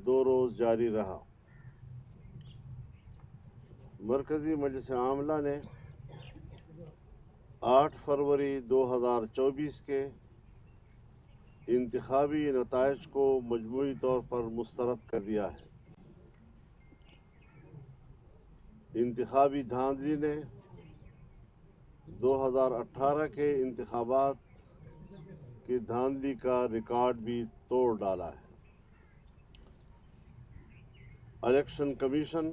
2 روز جاری رہا۔ مرکزی مجلس عاملہ نے 8 فروری 2024 کے انتخابی نتائج کو مجموعی طور پر مسترد کر دیا ہے۔ انتخابی دھاندلی نے 2018 کے انتخابات کی دھاندلی کا ریکارڈ بھی توڑ ڈالا ہے۔ الیکشن کمیشن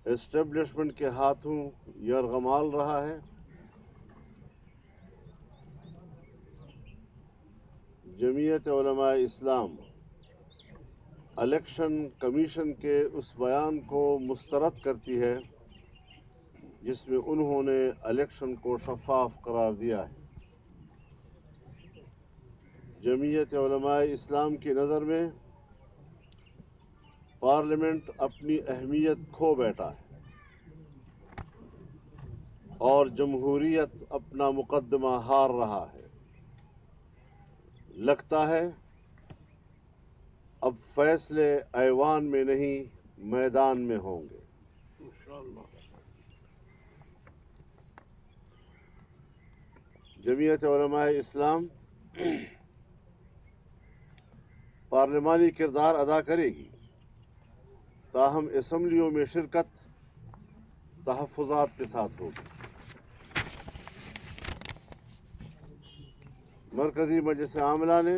اسٹیبلشمنٹ کے ہاتھوں یرغمال رہا ہے۔ جمعیت علماء اسلام الیکشن کمیشن کے اس بیان کو مسترد کرتی ہے جس میں انہوں نے الیکشن کو شفاف قرار دیا ہے۔ جمعیت علماء اسلام کی نظر میں پارلیمنٹ اپنی اہمیت کھو بیٹھا ہے اور جمہوریت اپنا مقدمہ ہار رہا ہے۔ لگتا ہے اب فیصلے ایوان میں نہیں میدان میں ہوں گے۔ جمعیت علماء اسلام پارلیمانی کردار ادا کرے گی، تاہم اسمبلیوں میں شرکت تحفظات کے ساتھ ہوگی۔ مرکزی مجلس عاملہ نے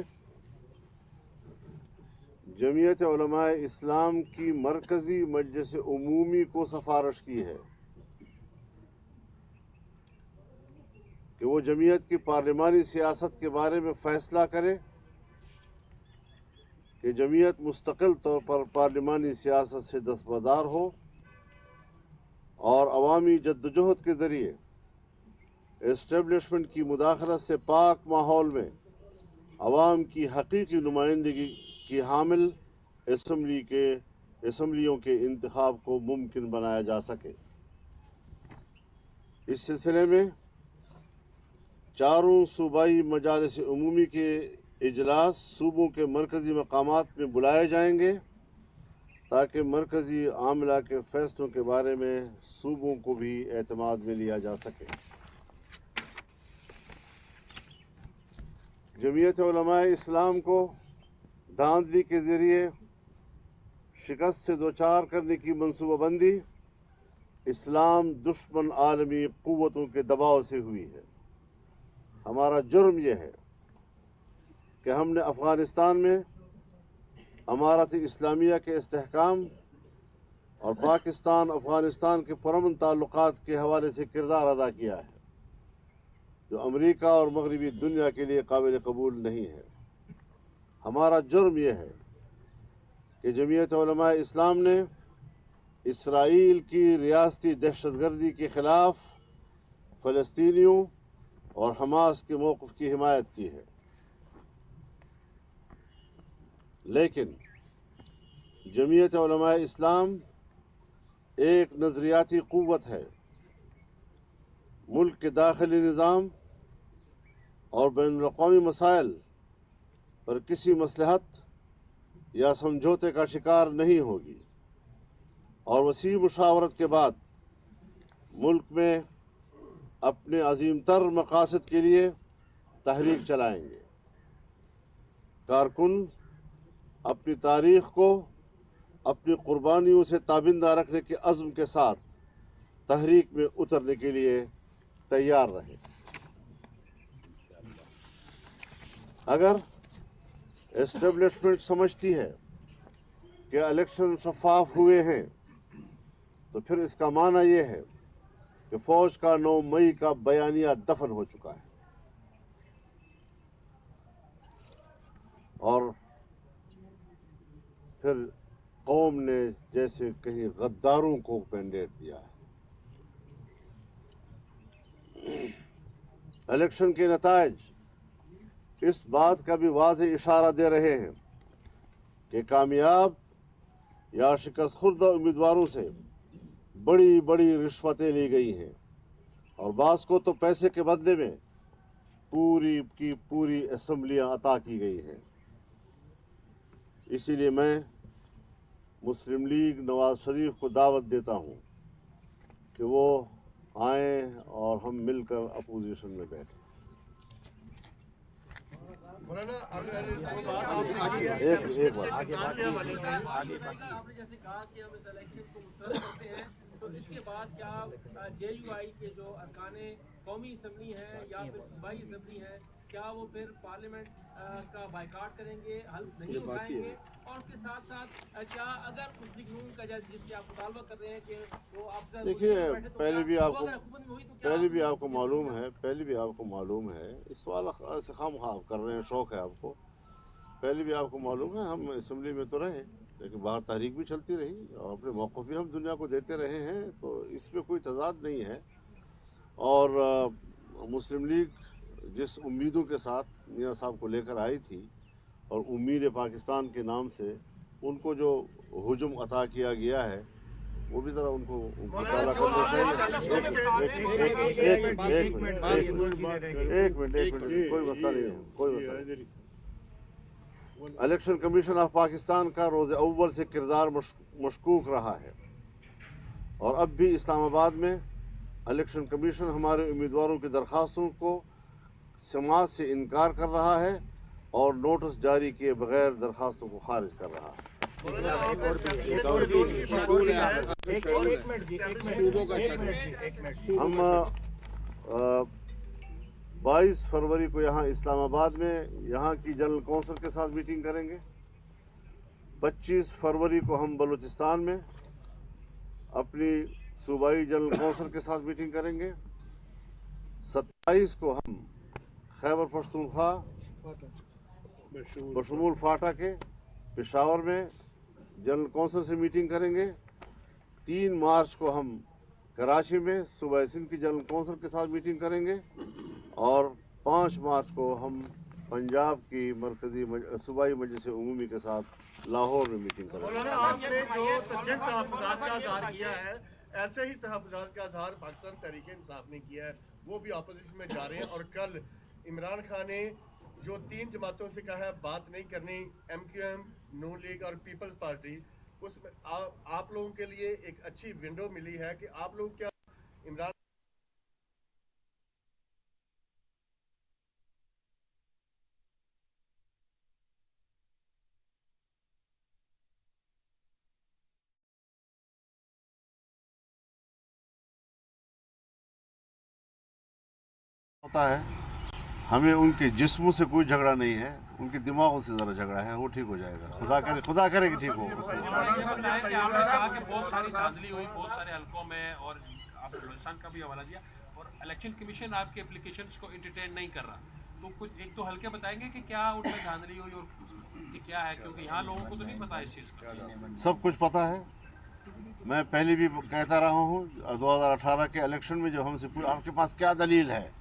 جمعیت علماء اسلام کی مرکزی مجلس عمومی کو سفارش کی ہے کہ وہ جمعیت کی پارلیمانی سیاست کے بارے میں فیصلہ کرے کہ جمعیت مستقل طور پر پارلیمانی سیاست سے دستبردار ہو اور عوامی جدوجہد کے ذریعے اسٹیبلشمنٹ کی مداخلت سے پاک ماحول میں عوام کی حقیقی نمائندگی کی حامل اسمبلیوں کے انتخاب کو ممکن بنایا جا سکے۔ اس سلسلے میں 4 صوبائی مجالس عمومی کے اجلاس صوبوں کے مرکزی مقامات میں بلائے جائیں گے تاکہ مرکزی عاملہ کے فیصلوں کے بارے میں صوبوں کو بھی اعتماد میں لیا جا سکے۔ جمعیت علماء اسلام کو دھاندلی کے ذریعے شکست سے دوچار کرنے کی منصوبہ بندی اسلام دشمن عالمی قوتوں کے دباؤ سے ہوئی ہے۔ ہمارا جرم یہ ہے کہ ہم نے افغانستان میں امارت اسلامیہ کے استحکام اور پاکستان افغانستان کے پرامن تعلقات کے حوالے سے کردار ادا کیا ہے جو امریکہ اور مغربی دنیا کے لیے قابل قبول نہیں ہے۔ ہمارا جرم یہ ہے کہ جمعیت علماء اسلام نے اسرائیل کی ریاستی دہشت گردی کے خلاف فلسطینیوں اور حماس کے موقف کی حمایت کی ہے، لیکن جمعیت علماء اسلام ایک نظریاتی قوت ہے۔ ملک کے داخلی نظام اور بین الاقوامی مسائل پر کسی مصلحت یا سمجھوتے کا شکار نہیں ہوگی اور وسیع مشاورت کے بعد ملک میں اپنے عظیم تر مقاصد کے لیے تحریک چلائیں گے۔ کارکن اپنی تاریخ کو اپنی قربانیوں سے تابندہ رکھنے کے عزم کے ساتھ تحریک میں اترنے کے لیے تیار رہیں۔ اگر اسٹیبلشمنٹ سمجھتی ہے کہ الیکشن شفاف ہوئے ہیں تو پھر اس کا معنی یہ ہے کہ فوج کا 9 مئی کا بیانیہ دفن ہو چکا ہے اور پھر قوم نے جیسے کہیں غداروں کو مینڈیٹ دیا ہے۔ الیکشن کے نتائج اس بات کا بھی واضح اشارہ دے رہے ہیں کہ کامیاب یا شکست خوردہ امیدواروں سے بڑی بڑی رشوتیں لی گئی ہیں اور بعض کو تو پیسے کے بدلے میں پوری کی پوری اسمبلیاں عطا کی گئی ہیں۔ इसीलिए मैं मुस्लिम लीग नवाज शरीफ को दावत देता हूँ कि वो आएँ और हम मिलकर अपोजिशन में बैठें। एक बार आपने जैसे कहा कि हम इस इलेक्शन को मुस्तरद करते हैं, तो इसके बाद क्या JUI के जो अरकाने कौमी असम्बली हैं या फिर सूबाई असम्बली हैं, क्या वो फिर पार्लियामेंट का बाइकाट करेंगे, हल्फ नहीं उठाएंगे? और उसके साथ साथ क्या अगर मुस्लिम नून का जिसकी आप मुतालबा कर रहे हैं कि वो अफसर देखिए, पहले भी आपको मालूम है, इस सवाल से खामखा कर रहे हैं, शौक है आपको। पहले भी आपको मालूम है हम असम्बली में तो रहे, लेकिन बाहर तहरीक भी चलती रही और अपने मौक़िफ़ भी हम दुनिया को देते रहे हैं, तो इसमें कोई तज़ाद नहीं है। और मुस्लिम लीग जिस उम्मीदों के साथ मियां साहब को लेकर आई थी और उम्मीद पाकिस्तान के नाम से उनको जो हुजूम अता किया गया है, वो भी ज़रा उनको मुताला करना चाहिए। एक मिनट, कोई मसला नहीं है, कोई मसला नहीं। इलेक्शन कमीशन ऑफ पाकिस्तान का रोज़ अव्वल से किरदार मशकूक रहा है और अब भी इस्लामाबाद में इलेक्शन कमीशन हमारे उम्मीदवारों की दरख्वास्तों को समाज से इनकार कर रहा है और नोटिस जारी किए बगैर दरख्वास्तों को खारिज कर रहा है। हम 22 फरवरी को यहाँ इस्लामाबाद में यहाँ की जनरल कौंसिल के साथ मीटिंग करेंगे। 25 फरवरी को हम बलूचिस्तान में अपनी सूबाई जनरल कौंसिल के साथ मीटिंग करेंगे। 27 को हम खैबर पख्तूनख्वा बशमूल फाटा के पेशावर में जनरल कौंसिल से मीटिंग करेंगे। 3 मार्च को हम कराची में सूबा सिंध की जनरल कौंसिल के साथ मीटिंग करेंगे और 5 मार्च को हम पंजाब की मरकजी सूबाई मजलिस उमूमी के साथ लाहौर में मीटिंग करेंगे। आपने जो जिस तहफ़्फ़ुज़ात का इज़हार किया है, ऐसे ही तहफ़्फ़ुज़ात का इज़हार पाकिस्तान तहरीक इंसाफ ने किया है, वो भी अपोजिशन में जा रहे हैं। और कल इमरान खान ने जो 3 जमातों से कहा है बात नहीं करनी, MQM, नून लीग और पीपल्स पार्टी, उसमें आप लोगों के लिए एक अच्छी विंडो मिली है कि आप लोग क्या इमरान होता है, हमें उनके जिस्मों से कोई झगड़ा नहीं है, उनके दिमागों से ज़रा झगड़ा है, वो ठीक हो जाएगा। खुदा करे कि ठीक हो। आपने कहा कि बहुत सारी धांधली हुई बहुत सारे हलकों में और आपने बलूचिस्तान का भी हवाला दिया और इलेक्शन कमीशन आपके एप्लीकेशंस को एंटरटेन नहीं कर रहा, तो कुछ 1-2 हलके बताएंगे कि क्या उनमें धांधली हुई और कि क्या है, क्योंकि यहाँ लोगों को तो नहीं पता इस चीज़ का। सब कुछ पता है। मैं पहले भी कहता रहा हूँ 2018 के इलेक्शन में जब हमसे आपके पास क्या दलील है,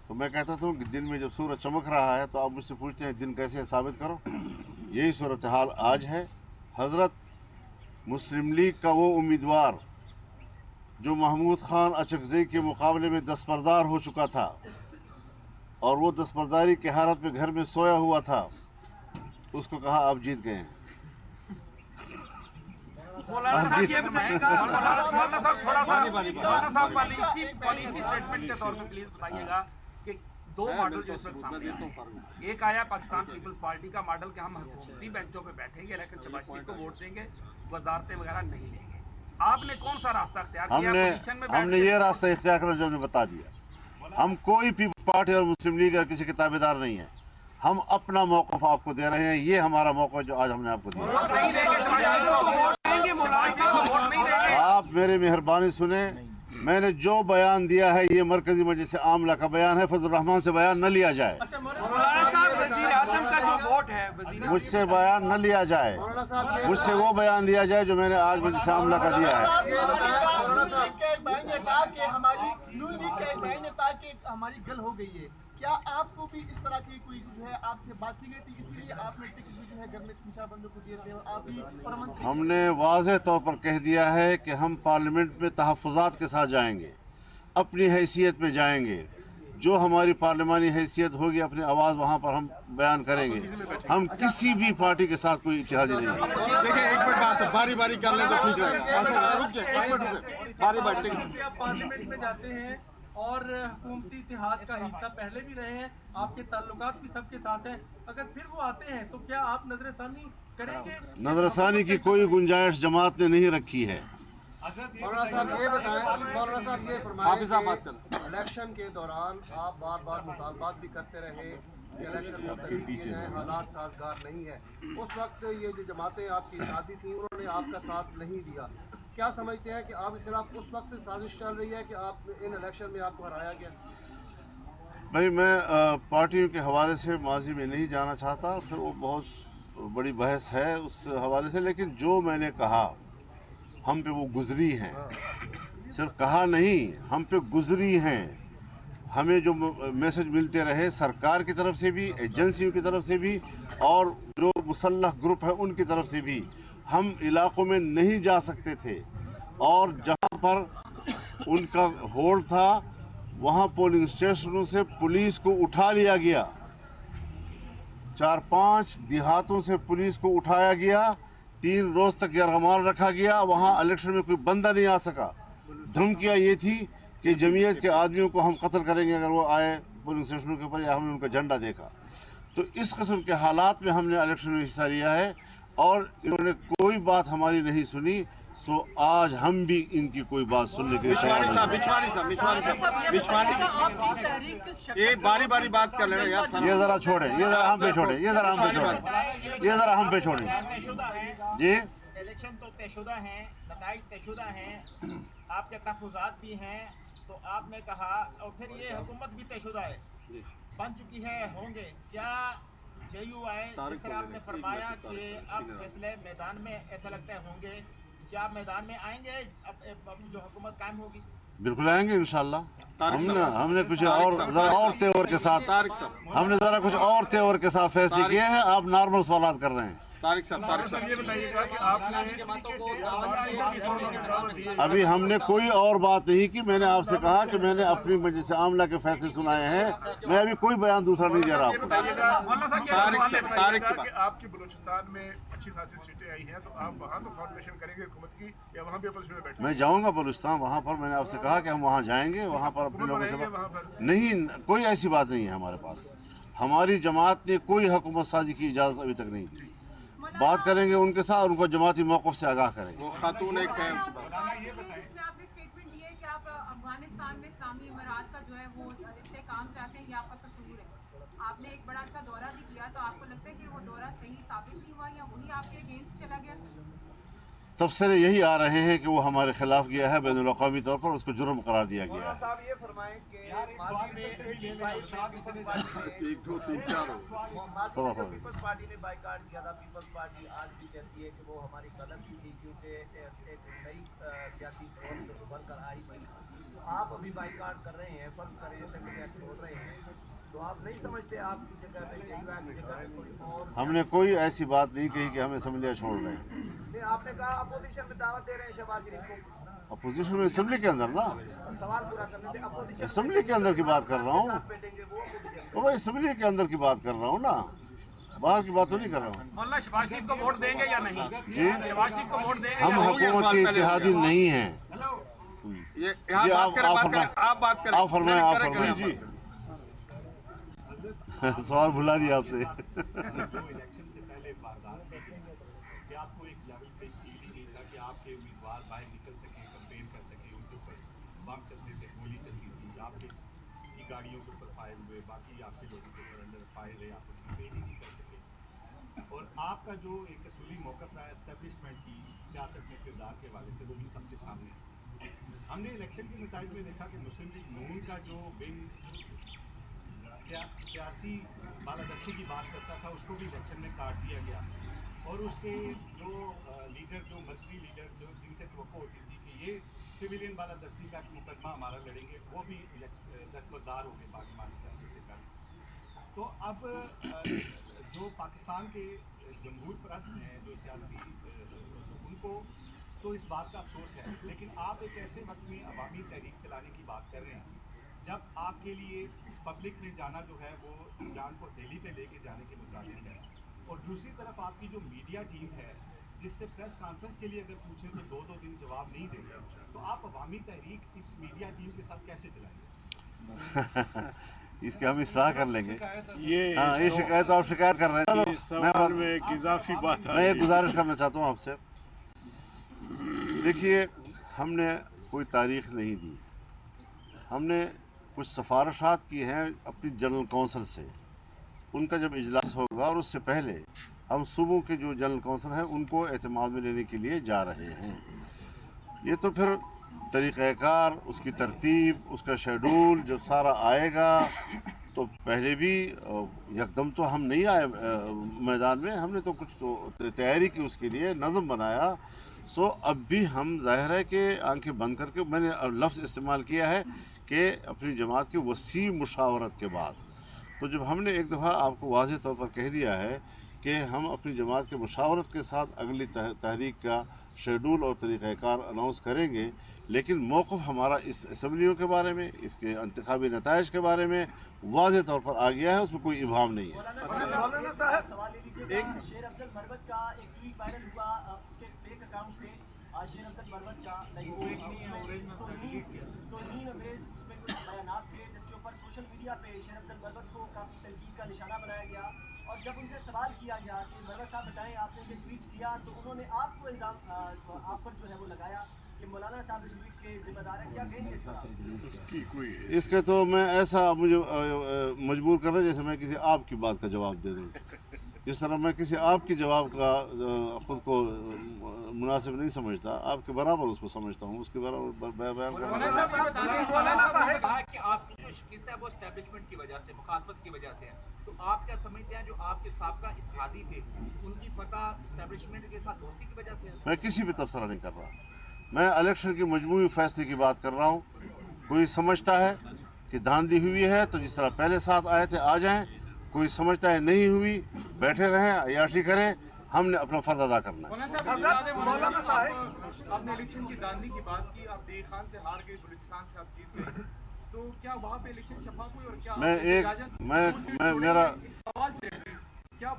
तो मैं कहता था कि दिन में जब सूरज चमक रहा है तो आप मुझसे पूछते हैं दिन कैसे है, साबित करो। यही सूरत हाल आज है। हज़रत मुस्लिम लीग का वो उम्मीदवार जो महमूद खान अचकज़ई के मुकाबले में दस्तबरदार हो चुका था और वो दस्तबरदारी की हालत में घर में सोया हुआ था, उसको कहा आप जीत गए हैं। पॉलिसी स्टेटमेंट के तौर पे प्लीज बताइएगा कि 2 मॉडल जो इस वक्त सामने हैं, एक आया पाकिस्तान पीपल्स पार्टी का मॉडल कि हम हुकूमती बेंचों पे बैठेंगे लेकिन शहबाज शरीफ को वोट देंगे, वजारतें वगैरह नहीं लेंगे। आपने कौन सा रास्ता इख्तियार किया? हमने ये रास्ता इख्तियार करना जो हमने बता दिया। हम कोई पीपल्स पार्टी और मुस्लिम लीग और किसी के ताबेदार नहीं है, हम अपना मौक़िफ़ आपको दे रहे हैं। ये हमारा मौक़िफ़ जो आज हमने आपको दिया। आप मेरी मेहरबानी सुने, मैंने जो बयान दिया है ये मरकजी मजलिस आमला का बयान है, फजल रहमान से बयान न लिया जाए। मुझसे बयान न लिया जाए, मुझसे वो बयान लिया जाए जो मैंने आज मजलिस आमला का दिया है। हमारी गल हो गई है, क्या आपको भी इस तरह की कोई जो है आपसे बात की गई थी, इसीलिए आपने टिकट भी जो है घर में पूछा बंदों को दिए थे और आप भी हमने वाज़ेह तौर पर कह दिया है कि हम पार्लियामेंट में तहफ़्फ़ुज़ात के साथ जाएंगे, अपनी हैसियत में जाएंगे। जो हमारी पार्लिमानी हैसियत होगी अपनी आवाज़ वहाँ पर हम बयान करेंगे। हम किसी भी पार्टी के साथ कोई इत्तेहादी नहीं है। देखिए एक मिनट बात बारी बारी कर लें तो ठीक रहेगा। बारी आप पार्लियामेंट में जाते हैं और हुकूमती इत्तेहाद का हिस्सा पहले भी रहे हैं, आपके ताल्लुकात भी सबके साथ हैं, अगर फिर वो आते हैं तो क्या आप नजरसानी करेंगे? नजरसानी की कोई गुंजाइश जमात ने नहीं रखी है। मौलाना साहब ये बताएं, मौलाना साहब ये फरमाएं कि इलेक्शन के दौरान आप बार बार मुतालबात भी करते रहे कि इलेक्शन मुलतवी किए जाएं, हालात साजगार नहीं है। उस वक्त ये जो जमातें आपकी इत्तेहादी थी उन्होंने आपका साथ नहीं दिया। क्या समझते हैं कि आप इस खिलाफ उस वक्त से साजिश चल रही है कि आप इन इलेक्शन में आपको हराया गया? भाई मैं पार्टियों के हवाले से माजी में नहीं जाना चाहता, फिर वो बहुत बड़ी बहस है उस हवाले से। लेकिन जो मैंने कहा हम पे वो गुजरी हैं, सिर्फ कहा नहीं, हम पे गुजरी हैं। हमें जो मैसेज मिलते रहे सरकार की तरफ से भी, एजेंसियों की तरफ से भी और जो मुसल्लह ग्रुप है उनकी तरफ से भी, हम इलाकों में नहीं जा सकते थे और जहां पर उनका होल्ड था वहां पोलिंग स्टेशनों से पुलिस को उठा लिया गया। 4-5 देहातों से पुलिस को उठाया गया, 3 रोज तक यरगमाल रखा गया। वहां इलेक्शन में कोई बंदा नहीं आ सका। धमकियां ये थी कि जमीयत के आदमियों को हम कत्ल करेंगे अगर वो आए पोलिंग स्टेशनों के ऊपर या हमने उनका झंडा देखा। तो इस किस्म के हालात में हमने इलेक्शन में हिस्सा लिया है और इन्होंने कोई बात हमारी नहीं सुनी। सो आज हम भी इनकी कोई बात सुनने के लिए तैयार नहीं हैं। ये बारी बारी बात कर लेना यार। ये जरा छोड़े, ये जरा हम पे छोड़े, ये जरा हम पे छोड़े, ये जरा हम पे छोड़े जी। इलेक्शन तो तयशुदा हैं, नताइज तयशुदा हैं, आपके तहफ़्फ़ुज़ात भी हैं, तो आपने कहा और फिर ये हुकूमत भी तयशुदा है, बन चुकी है, होंगे क्या JUI जिस तरह आपने फरमाया कि अब फैसले मैदान में ऐसा लगता है होंगे, क्या आप मैदान में आएंगे अब जो हुकूमत कायम होगी? बिल्कुल आएंगे इंशाल्लाह। हमने कुछ और जरा और तेवर के साथ हमने जरा कुछ और तेवर के साथ फैसले किए हैं। आप नॉर्मल सवाल कर रहे हैं। तारिक साहब ये बताइएगा कि आपने अभी हमने कोई और बात नहीं की। मैंने आपसे कहा कि मैंने अपनी मजलिस आमला के फैसले सुनाए हैं। मैं अभी कोई बयान दूसरा नहीं दे रहा आपको। आपकी बलूचिस्तान में अच्छी खासी सीटें आई हैं, तो आप वहाँ तो फाउंडेशन करेंगे हुकूमत की या वहाँ भी अपोजिशन में बैठे? मैं जाऊंगा बलूचिस्तान, वहाँ पर मैंने आपसे कहा कि हम वहाँ जाएंगे, वहाँ पर अपने लोगों से नहीं, कोई ऐसी बात नहीं है हमारे पास। हमारी जमात ने कोई हुकूमत साजी की इजाज़त अभी तक नहीं दी। बात करेंगे उनके साथ, उनको जमाती मौक़िफ़ से आगाह करेंगे। वो खातून एक है आपने स्टेटमेंट दिया है कि आप अफगानिस्तान में इस्लामी इमारात का जो है वो इस्तेहकाम चाहते हैं, ये आपका कसूर है। आपने एक बड़ा अच्छा दौरा भी किया, तो आपको लगता है कि वो दौरा सही साबित नहीं हुआ या वही आपके अगेंस्ट चला गया? तबसरे यही आ रहे हैं कि वो हमारे खिलाफ गया है, बैनुल अक़वामी तौर पर उसको जुर्म करार दिया गया है। साहब ये फरमाएं कि माजी में पीपल्स पार्टी ने बाइकाट किया था। पीपल्स पार्टी आज भी कहती है कि वो हमारी कदम की थी क्योंकि एक नई सियासी फोर्स उभर कर आई हुई। तो आप अभी बाइकाट कर रहे हैं, फर्ज करें असेंबली छोड़ रहे हैं, तो आप नहीं समझते आपकी जगह पे JUI की जगह पे कोई और? हमने कोई ऐसी बात नहीं कही कि हम असेंबलियाँ छोड़ रहे हैं। आपने कहा अपोजिशन में दावत दे रहे हैं शहबाज शरीफ को। अपोजिशन में असेंबली के अंदर ना, सवाल पूरा करने थे। अपोजिशन असेंबली के अंदर की बात कर रहा हूँ। बैठेंगे वो अपोजिशन। तो भाई असेंबली के अंदर की बात कर रहा हूँ ना, बाहर की बात तो नहीं कर रहा हूँ। मौलाना शहबाज शरीफ को वोट देंगे या नहीं? जी, शहबाज शरीफ को वोट देंगे? हम हुकूमत के इत्तेहादी नहीं हैं। ये जी आप फरमाएं जी। सवाल भुला दिया आपसे। इलेक्शन से पहले वारदात कि आपको एक लेवल पे फील ही नहीं था कि आपके उम्मीदवार बाहर निकल सकें, कंपेन कर सकें, उनके ऊपर बम चलते थे, गोली चलती थी, आपके की गाड़ियों के ऊपर फायर हुए, बाकी आपके लोगों के ऊपर अंदर फायर है, आप कंपेन ही नहीं कर सके। और आपका जो एक असूली मौक़िफ़ रहा एस्टेब्लिशमेंट की सियासत में किरदार के हवाले से, वो भी सबके सामने है। हमने इलेक्शन के नतीजे में देखा कि मुस्लिम लीग नून का जो बिन सियासी बालादस्ती की बात करता था उसको भी इलेक्शन में काट दिया गया, और उसके जो लीडर, जो मंत्री लीडर, जो जिनसे तवक्को होती थी कि ये सिविलियन बालादस्ती का मुकदमा हमारा लड़ेंगे, वो भी दस्तबरदार हो गए पाकिस्तान सियासत से कर। तो अब जो पाकिस्तान के जमहूर परस्त हैं, जो सियासी, उनको तो इस बात का अफसोस है, लेकिन आप एक ऐसे वक्त में अवामी तहरीक चलाने की बात कर रहे हैं जब आपके लिए पब्लिक में जाना जो है वो जान को दिल्ली पे लेके जाने के मुताबिक है, और दूसरी तरफ आपकी जो मीडिया टीम है जिससे प्रेस कॉन्फ्रेंस के लिए अगर पूछें तो 2-2 दिन जवाब नहीं देते, तो आप अवामी तहरीक इस मीडिया टीम के साथ कैसे चलाएंगे? इसके हम इस्लाह कर लेंगे। ये शिकायत आप शिकायत कर रहे हैं। मैं एक गुजारिश करना चाहता हूँ आपसे। देखिए, हमने कोई तारीख नहीं दी, हमने कुछ सिफारिशात की हैं अपनी जनरल कौंसिल से। उनका जब इजलास होगा और उससे पहले हम सूबों के जो जनरल कौंसिल हैं उनको एतमाद में लेने के लिए जा रहे हैं। ये तो फिर तरीक़ाकार, उसकी तरतीब, उसका शेड्यूल जब सारा आएगा, तो पहले भी यकदम तो हम नहीं आए मैदान में, हमने तो कुछ तो तैयारी की, उसके लिए नज़म बनाया। सो अब भी हम ज़ाहिर है कि आंखें बंद करके, मैंने लफ्ज़ इस्तेमाल किया है कि अपनी जमात की वसी मुशावरत के बाद, तो जब हमने एक दफ़ा आपको वाज़ेह तौर पर कह दिया है कि हम अपनी जमात के मुशावरत के साथ अगली तहरीक का शेड्यूल और तरीक़ाकार अनाउंस करेंगे, लेकिन मौक़िफ़ हमारा इस असम्बलियों के बारे में, इसके इंतखाबी नताइज के बारे में वाज़ेह तौर पर आ गया है, उसमें कोई इबाम नहीं है। शेर अफजल मरवत का एक ट्वीट वायरल हुआ, उसके फेक अकाउंट से शेर अफजल मरवत का तौहीन अमेज़ उसमें कुछ बयानात थे जिसके ऊपर सोशल मीडिया पे शेर अफजल मरवत को काफ़ी तनकीद का निशाना बनाया गया। और जब उनसे सवाल किया गया कि मरवत साहब बताएं आपने ये ट्वीट किया, तो उन्होंने आपको इल्ज़ाम आप पर जो है वो लगाया कि मौलाना साहब इस ट्वीट के जिम्मेदार हैं। क्या कहेंगे इस पर? इसके तो मैं ऐसा मुझे मजबूर कर रहा है जैसे मैं किसी आपकी बात का जवाब दे दूँ। जिस तरह मैं किसी आपकी जवाब का खुद को मुनासिब नहीं समझता, आपके बराबर उसको समझता हूँ, उसके बराबर बयान करना। आपकी जो शिकस्त है वो एस्टेब्लिशमेंट की वजह से, मुखालफत की वजह से है, तो आप क्या समझते हैं जो आपके साबका इत्तेहादी थे उनकी फतह एस्टेब्लिशमेंट के साथ दोस्ती की वजह से है? मैं किसी भी तबसरा नहीं कर रहा, मैं इलेक्शन की मजमूई फैसले की बात कर रहा हूँ। कोई समझता है कि धांधली हुई है तो जिस तरह पहले साथ आए थे आ जाएं, कोई समझता है नहीं हुई, बैठे रहें, अय्याशी करें, हमने अपना फ़र्ज अदा करना है। आपने इलेक्शन की धांधली की बात की, आप देख खान से हार गए, बलूचिस्तान से आप जीत गए, तो क्या वहाँ पे इलेक्शन शफाफ हुई? और क्या मेरा क्या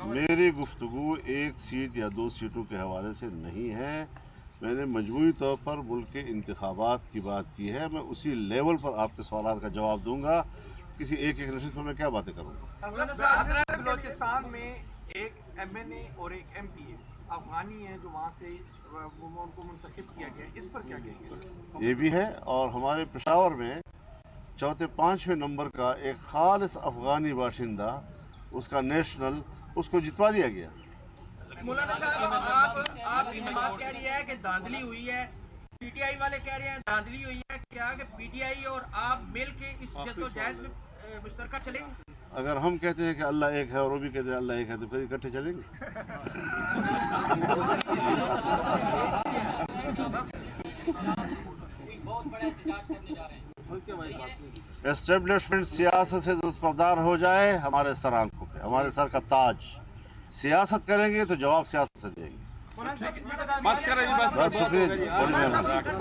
मेरी गुफ्तगू एक सीट या 2 सीटों के हवाले से नहीं है। मैंने मजमूई तौर पर मुल्क के इंतखाबात की बात की है। मैं उसी लेवल पर आपके सवाल का जवाब दूंगा। किसी एक नशिस्त पर मैं क्या बातें करूँगा? बलूचिस्तान में एक MNA और एक MPA अफगानी है जो वहाँ से उनको मुंतखब किया गया, इस पर क्या कहेंगे? ये भी है, और हमारे पेशावर में 4-5वें नंबर का एक खालिस अफगानी बाशिंदा, उसका नेशनल, उसको जितवा दिया गया। मौलाना साहब, आप ये बात कह रही है कि धांधली हुई है, PTI वाले कह रहे हैं धांधली हुई है, क्या कि PTI और आप मिल के इस जद्दोजहद में मुश्तरका चलेंगे? अगर हम कहते हैं कि अल्लाह एक है और वो भी कहते हैं अल्लाह एक है, तो फिर इकट्ठे चलेंगे। एस्टेब्लिशमेंट सियासत से दस्तबरदार हो जाए, हमारे सर आंखों पे, हमारे सर का ताज। सियासत करेंगे तो जवाब सियासत से देंगे। बस शुक्रिया जी, बड़ी मेहरबानी।